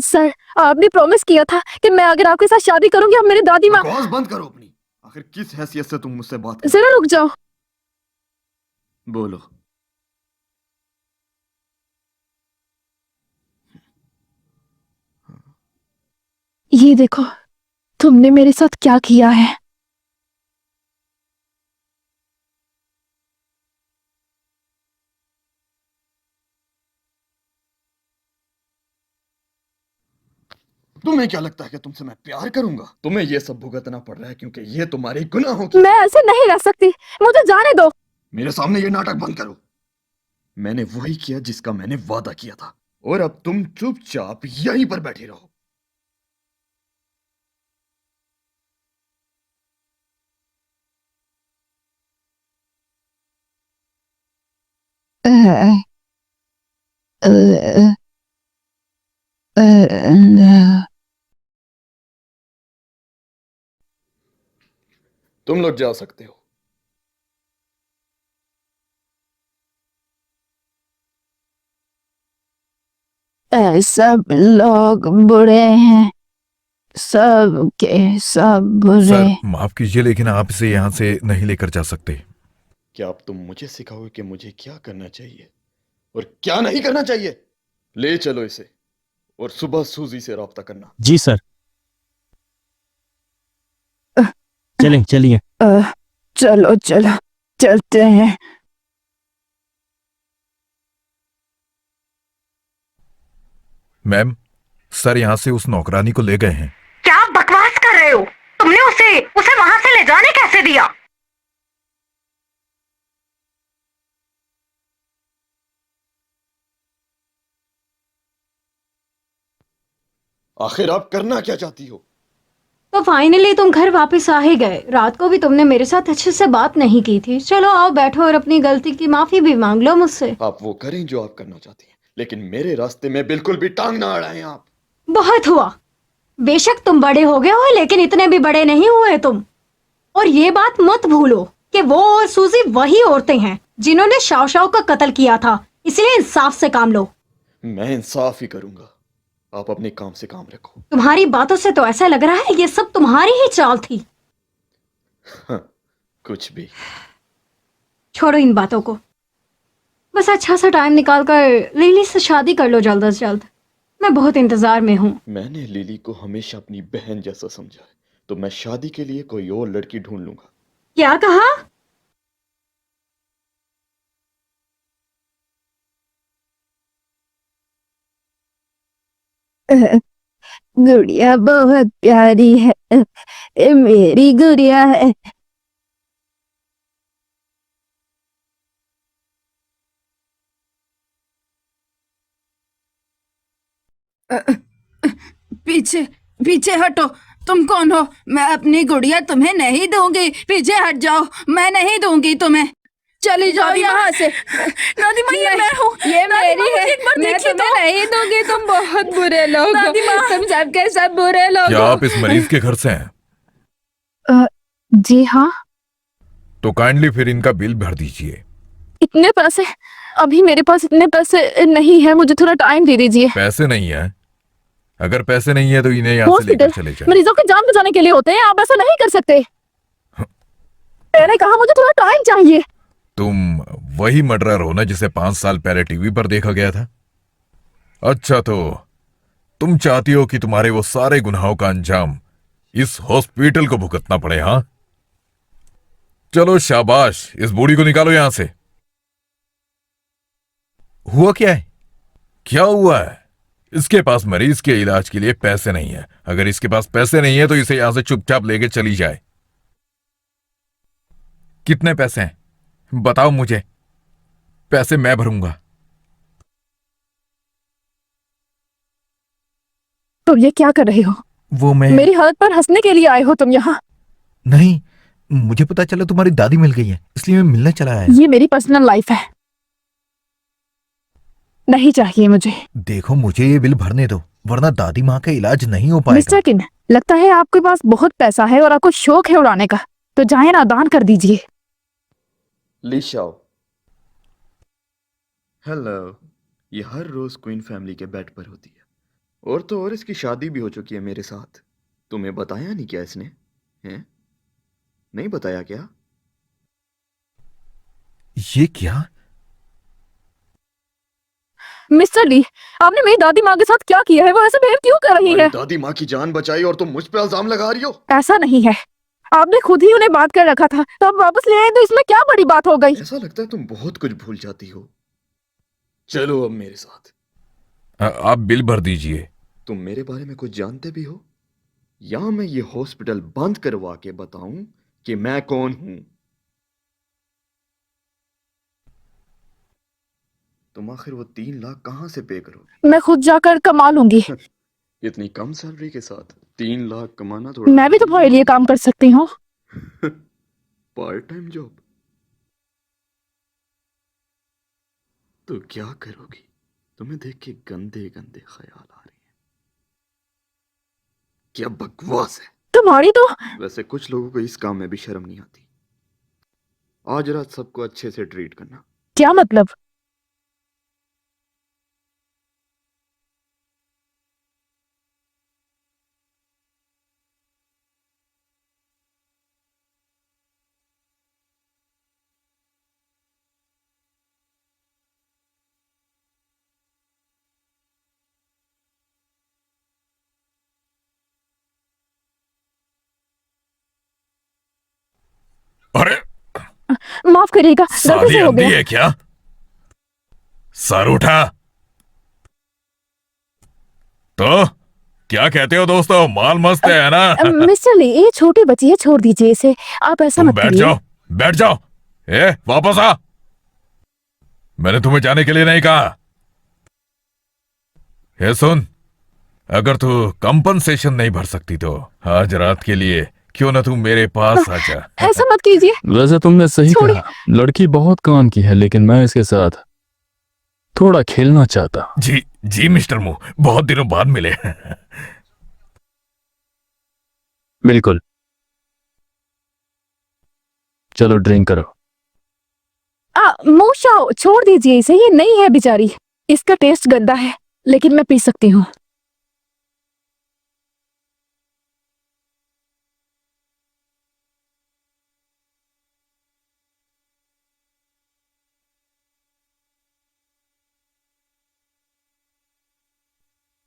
Sir, आपने promise किया था कि मैं अगर आपके साथ शादी करूंगी आप मेरी दादी माँ। बकवास बंद करो अपनी। आखिर किस हैसियत से तुम मुझसे बात कर जरा रुक जाओ। बोलो। ये देखो, तुमने मेरे साथ क्या किया है। तुम्हें क्या लगता है कि तुमसे मैं प्यार करूंगा? तुम्हें ये सब भुगतना पड़ रहा है क्योंकि ये तुम्हारे गुनाहों की मैं ऐसे नहीं रह सकती, मुझे जाने दो। मेरे सामने ये नाटक बंद करो। मैंने वही किया जिसका मैंने वादा किया था, और अब तुम चुपचाप यहीं पर बैठे रहो। तुम लोग जा सकते हो। सब लोग बुरे हैं, सब के सब बुरे। सर माफ कीजिए लेकिन आप इसे यहाँ से नहीं लेकर जा सकते। क्या अब तुम मुझे सिखाओगे कि मुझे क्या करना चाहिए और क्या नहीं करना चाहिए? ले चलो इसे और सुबह सूजी से रब्ता करना। जी सर। चलें चलिए। चलो चलो, चलते हैं। मैम, सर यहाँ से उस नौकरानी को ले गए हैं। क्या आप बकवास कर रहे हो? तुमने उसे उसे वहां से ले जाने कैसे दिया? आखिर आप करना क्या चाहती हो? तो फाइनली तुम घर वापस आ ही गए। रात को भी तुमने मेरे साथ अच्छे से बात नहीं की थी। चलो आओ बैठो और अपनी गलती की माफी भी मांग लो मुझसे। आप वो करें जो आप करना चाहती हैं, लेकिन मेरे रास्ते में बिल्कुल भी टांग ना अड़ाएं आप। बहुत हुआ। बेशक तुम बड़े हो गए हो लेकिन इतने भी बड़े नहीं हुए तुम। और ये बात मत भूलो कि वो और सूजी वही औरतें हैं जिन्होंने शाओ शाओ का कत्ल किया था। इसलिए इंसाफ से काम लो। मैं इंसाफ ही करूंगा। आप अपने काम से काम रखो। तुम्हारी बातों से तो ऐसा लग रहा है ये सब तुम्हारी ही चाल थी। हाँ, कुछ भी। छोड़ो इन बातों को। बस अच्छा सा टाइम निकाल कर लिली से शादी कर लो जल्द से जल्द। मैं बहुत इंतजार में हूँ। मैंने लिली को हमेशा अपनी बहन जैसा समझा है, तो मैं शादी के लिए कोई और लड़की ढूंढ लूंगा। क्या कहा? गुड़िया बहुत प्यारी है, ये मेरी गुड़िया है। पीछे पीछे हटो। तुम कौन हो? मैं अपनी गुड़िया तुम्हें नहीं दूंगी। पीछे हट जाओ, मैं नहीं दूंगी तुम्हें। चली जाओ यहाँ से। दादी माँ, ये मैं हूँ। ये मेरी है। मैं तुम्हें नहीं दूंगी। तुम बहुत बुरे लोग हो। तुम सबके सब बुरे लोग क्या हो। आप इस मरीज के घर से हैं? जी हाँ। तो काइंडली फिर इनका बिल भर दीजिए। इतने पैसे? अभी मेरे पास इतने पैसे नहीं है, मुझे थोड़ा टाइम दे दीजिए। पैसे नहीं है? अगर पैसे नहीं है तो इन्हें यहाँ से लेकर चले जाए। मरीजों की जान बचाने के लिए होते हैं, आप ऐसा नहीं कर सकते। मैंने कहा मुझे थोड़ा टाइम चाहिए। तुम वही मर्डरर हो ना जिसे 5 साल पहले टीवी पर देखा गया था? अच्छा, तो तुम चाहती हो कि तुम्हारे वो सारे गुनाहों का अंजाम इस हॉस्पिटल को भुगतना पड़े? हाँ, चलो शाबाश, इस बूढ़ी को निकालो यहां से। हुआ क्या है? क्या हुआ है? इसके पास मरीज के इलाज के लिए पैसे नहीं है। अगर इसके पास पैसे नहीं है तो इसे यहां से चुपचाप लेके चली जाए। कितने पैसे हैं बताओ मुझे, पैसे मैं भरूंगा। तो ये क्या कर रही हो? वो मैं मेरी हालत पर हंसने के लिए आए हो तुम यहाँ? नहीं, मुझे पता चला तुम्हारी दादी मिल गई है, इसलिए मैं मिलने चला आया। ये मेरी पर्सनल लाइफ है, नहीं चाहिए मुझे। देखो, मुझे ये बिल भरने दो वरना दादी माँ का इलाज नहीं हो पाएगा। मिस्टर किन, लगता है आपके पास बहुत पैसा है और आपको शौक है उड़ाने का, तो जाए ना, दान कर दीजिए। लिशाओ, हेलो। ये हर रोज क्वीन फैमिली के बेड पर होती है। और तो और इसकी शादी भी हो चुकी है मेरे साथ। तुम्हें बताया नहीं क्या इसने? हैं? नहीं बताया क्या? ये क्या? मिस्टर ली, आपने मेरी दादी माँ के साथ क्या किया है? वो ऐसे बिहेव क्यों कर रही हमारी है? दादी माँ की जान बचाई और तुम मुझ पे इल्जाम लगा रही हो? ऐसा नहीं है, आपने खुद ही उन्हें बात कर रखा था, तो अब वापस ले आए तो इसमें क्या बड़ी बात हो गई? ऐसा लगता है तुम बहुत कुछ भूल जाती हो। चलो अब मेरे साथ। आप बिल भर दीजिए। तुम मेरे बारे में कुछ जानते भी हो, या मैं ये हॉस्पिटल बंद करवा के बताऊं कि मैं कौन हूं? तुम आखिर वो 3 लाख कहां से पे करोगे? मैं खुद जाकर कमा लूंगी। इतनी कम सैलरी के साथ 3 लाख कमाना थोड़ा मैं भी तुम्हारे लिए काम कर सकती हूँ। Part time job? तो क्या करोगी? तुम्हें देख के गंदे गंदे ख्याल आ रहे हैं। क्या बकवास है। तुम्हारी तो वैसे कुछ लोगों को इस काम में भी शर्म नहीं आती। आज रात सबको अच्छे से ट्रीट करना। क्या मतलब? अरे माफ करिएगा, गलती साली से हो अंधी गया। है क्या? सर उठा। तो क्या कहते हो दोस्तों, माल मस्त है ना? मिस्टर ली, ये छोटी बच्ची है, छोड़ दीजिए इसे, आप ऐसा तुम मत बैठ करिए। जाओ, बैठ जाओ। ए वापस आ, मैंने तुम्हें जाने के लिए नहीं कहा। ये सुन, अगर तू कंपनसेशन नहीं भर सकती तो आज रात के लिए क्यों ना तू मेरे पास आ जा। ऐसा मत कीजिए। वैसे तुमने सही छोड़िए। कहा, लड़की बहुत काम की है, लेकिन मैं इसके साथ थोड़ा खेलना चाहता हूं। जी जी मिस्टर मू, बहुत दिनों बाद मिले। बिल्कुल, चलो ड्रिंक करो। मूशाओ, छोड़ दीजिए इसे, ये नहीं है बेचारी, इसका टेस्ट गंदा है, लेकिन मैं पी सकती हूँ।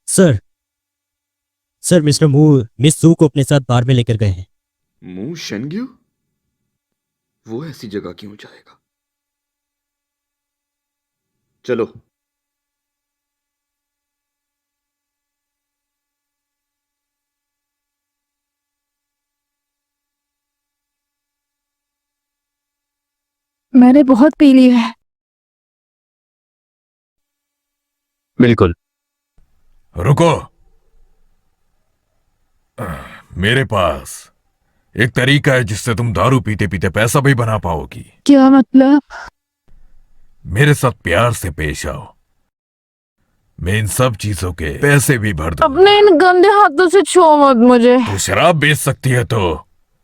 सर, सर मिस्टर मू मिस सू को अपने साथ बार में लेकर गए हैं। मुंह शेंग्यू? वो ऐसी जगह क्यों जाएगा? चलो। मैंने बहुत पी ली है। बिल्कुल। रुको, मेरे पास एक तरीका है जिससे तुम दारू पीते पीते पैसा भी बना पाओगी। क्या मतलब? मेरे साथ प्यार से पेश आओ, मैं इन सब चीजों के पैसे भी भर दूंगा। अपने इन गंदे हाथों से छुओ मत मुझे। तू शराब बेच सकती है तो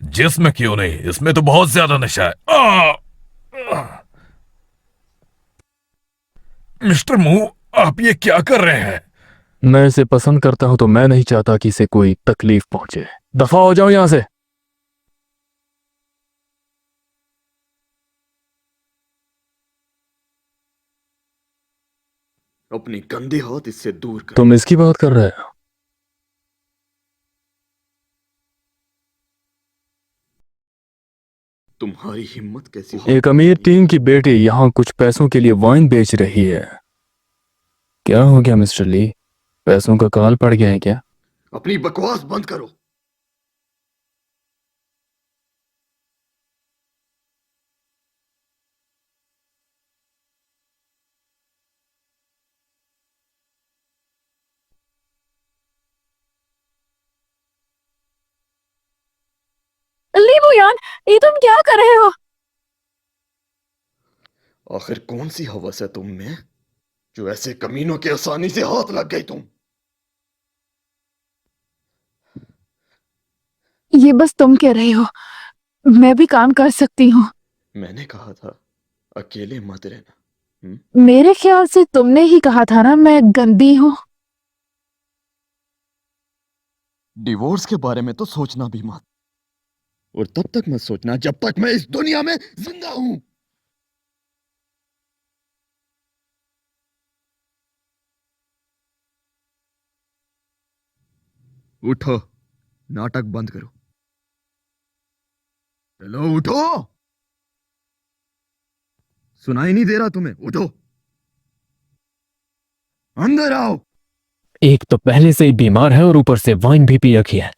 जिसमें क्यों नहीं, इसमें तो बहुत ज्यादा नशा है। मिस्टर मू, आप ये क्या कर रहे हैं? मैं इसे पसंद करता हूं तो मैं नहीं चाहता कि इसे कोई तकलीफ पहुंचे। दफा हो जाओ यहां से। अपने गंदे हाथ इससे दूर कर। तुम इसकी बात कर रहे हो? तुम्हारी हिम्मत कैसी? एक अमीर टीम की बेटी यहां कुछ पैसों के लिए वाइन बेच रही है। क्या हो गया मिस्टर ली? पैसों का काल पड़ गया है क्या? अपनी बकवास बंद करो। लीबू यान, ये तुम क्या कर रहे हो? आखिर कौन सी हवस है तुम में जो ऐसे कमीनों के आसानी से हाथ लग गई तुम? ये बस तुम कह रहे हो, मैं भी काम कर सकती हूँ। मैंने कहा था अकेले मत रहना। मेरे ख्याल से तुमने ही कहा था ना मैं गंदी हूँ। डिवोर्स के बारे में तो सोचना भी मत। और तब तक मत सोचना जब तक मैं इस दुनिया में जिंदा हूं। उठो, नाटक बंद करो। चलो उठो, सुनाई नहीं दे रहा तुम्हें? उठो, अंदर आओ। एक तो पहले से ही बीमार है और ऊपर से वाइन भी पी रखी है।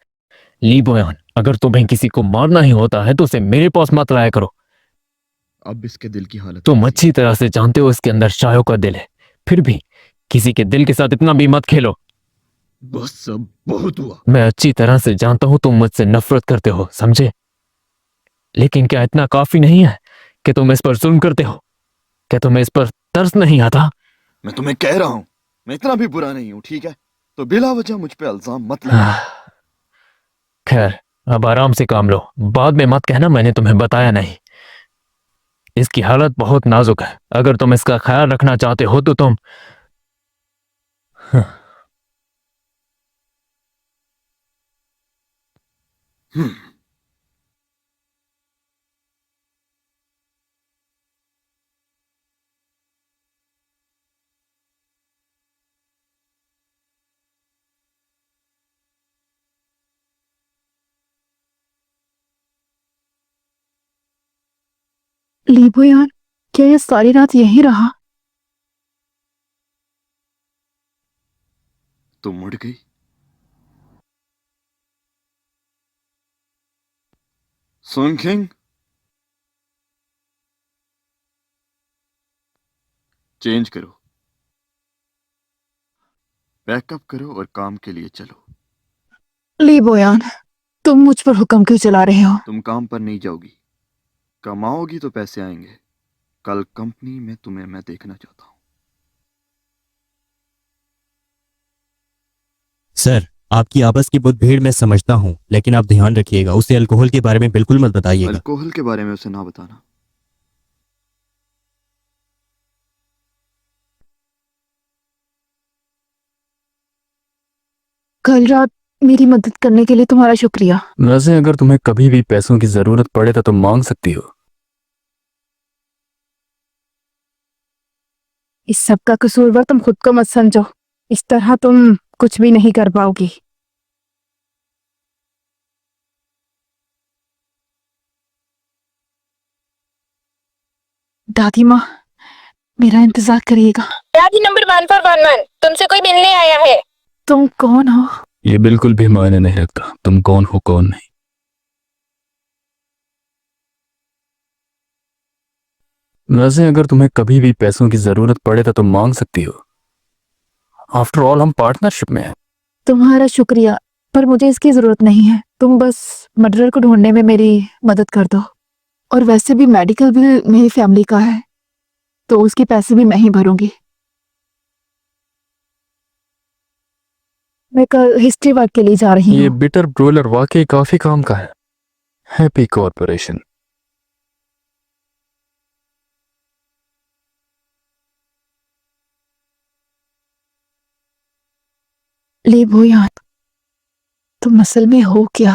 ली बोयान, अगर तुम्हें किसी को मारना ही होता है तो उसे मेरे पास मत लाया करो। अब इसके दिल की हालत तुम कैसी अच्छी तरह से जानते हो इसके अंदर शायों का दिल है, फिर भी किसी के दिल के साथ इतना भी मत खेलो। है? बस सब बहुत हुआ। मैं अच्छी तरह से जानता हूं तुम मुझसे नफरत करते हो, समझे? लेकिन क्या इतना काफी नहीं है कि तुम इस पर जुल्म करते हो? क्या तुम्हें इस पर तरस नहीं आता? मैं तुम्हें कह रहा हूं, मैं इतना भी बुरा नहीं हूं, ठीक है? तो बिला वजह मुझ पे इल्जाम मत लगा। खैर, अब आराम से काम लो, बाद में मत कहना मैंने तुम्हें बताया नहीं। इसकी हालत बहुत नाजुक है, अगर तुम इसका ख्याल रखना चाहते हो तो तुम लीबो यार, क्या ये सारी रात यहीं रहा? तुम मुड़ गई। सुन किंग, चेंज करो, पैकअप करो और काम के लिए चलो। लीबो यार, तुम मुझ पर हुक्म क्यों चला रहे हो? तुम काम पर नहीं जाओगी, कमाओगी तो पैसे आएंगे। कल कंपनी में तुम्हें मैं देखना चाहता हूं। सर, आपकी आपस की मुठभेड़ मैं समझता हूँ, लेकिन आप ध्यान रखिएगा, उसे अल्कोहल के बारे में बिल्कुल मत बताइएगा। अल्कोहल के बारे में उसे ना बताना। कल रात मेरी मदद करने के लिए तुम्हारा शुक्रिया। वैसे अगर तुम्हें कभी भी पैसों की जरूरत पड़े तो तुम मांग सकती हो। इस सब का कसूरवार तुम खुद को मत समझो, इस तरह तुम कुछ भी नहीं कर पाओगी। दादी माँ, मेरा इंतजार करिएगा। दादी नंबर 1411, तुमसे कोई मिलने आया है। तुम कौन हो? ये बिल्कुल भी मायने नहीं रखता तुम कौन हो कौन नहीं। वैसे अगर तुम्हें कभी भी पैसों की जरूरत पड़े तो तुम मांग सकती हो। आफ्टर ऑल हम पार्टनरशिप में हैं। तुम्हारा शुक्रिया, पर मुझे इसकी जरूरत नहीं है। तुम बस मर्डरर को ढूंढने में मेरी मदद कर दो। और वैसे भी मेडिकल बिल मेरी फैमिली का है, तो उसके पैसे भी मैं ही भरूंगी। मैं कल हिस्ट्री वर्क के लिए जा रही ये हूँ। बिटर ब्रोलर वाकई काफी काम का है। Happy corporation. ले भूयान, तुम असल में हो क्या?